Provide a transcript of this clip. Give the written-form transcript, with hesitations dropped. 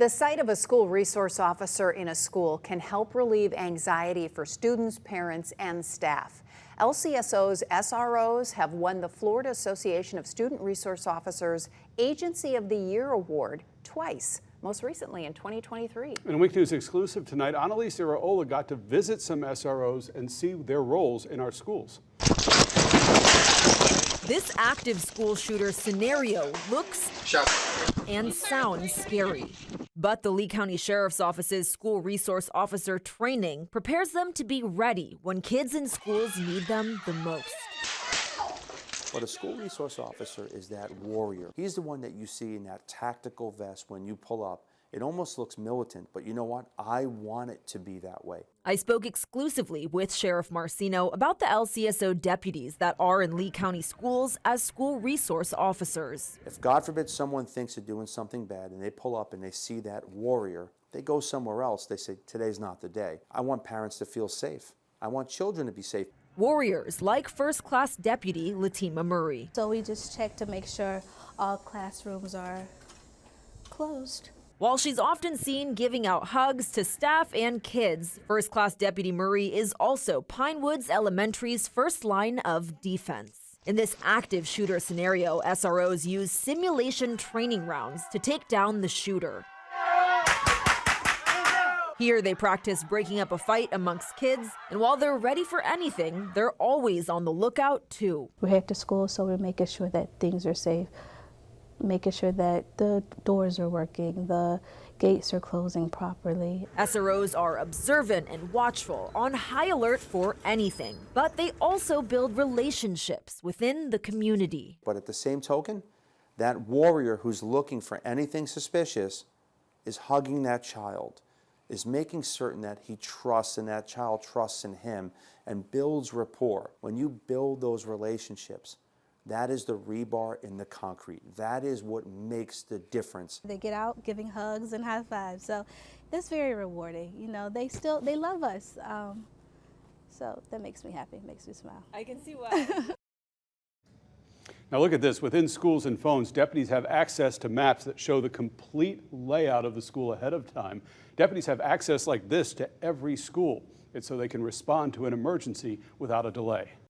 The sight of a school resource officer in a school can help relieve anxiety for students, parents, and staff. LCSO's SROs have won the Florida Association of Student Resource Officers Agency of the Year Award twice, most recently in 2023. In a Week News exclusive tonight, Annalise Iraola got to visit some SROs and see their roles in our schools. This active school shooter scenario looks and sounds scary. But the Lee County Sheriff's Office's School Resource Officer training prepares them to be ready when kids in schools need them the most. But a school resource officer is that warrior. He's the one that you see in that tactical vest when you pull up. It almost looks militant, but you know what? I want it to be that way. I spoke exclusively with Sheriff Marcino about the LCSO deputies that are in Lee County schools as school resource officers. If God forbid someone thinks of doing something bad and they pull up and they see that warrior, they go somewhere else. They say, today's not the day. I want parents to feel safe. I want children to be safe. Warriors like First Class Deputy Latima Murray. So we just check to make sure all classrooms are closed. While she's often seen giving out hugs to staff and kids, First Class Deputy Murray is also Pinewoods Elementary's first line of defense. In this active shooter scenario, SROs use simulation training rounds to take down the shooter. Here they practice breaking up a fight amongst kids, and while they're ready for anything, they're always on the lookout too. We're headed to school, so we're making sure that things are safe, making sure that the doors are working, the gates are closing properly. SROs are observant and watchful, on high alert for anything, but they also build relationships within the community. But at the same token, that warrior who's looking for anything suspicious is hugging that child, is making certain that he trusts and that child trusts in him and builds rapport. When you build those relationships, that is the rebar in the concrete. That is what makes the difference. They get out giving hugs and high fives, so that's very rewarding. You know, they love us, so that makes me happy, makes me smile. I can see why. Now look at this. Within schools and phones, deputies have access to maps that show the complete layout of the school ahead of time. Deputies have access like this to every school. It's so they can respond to an emergency without a delay.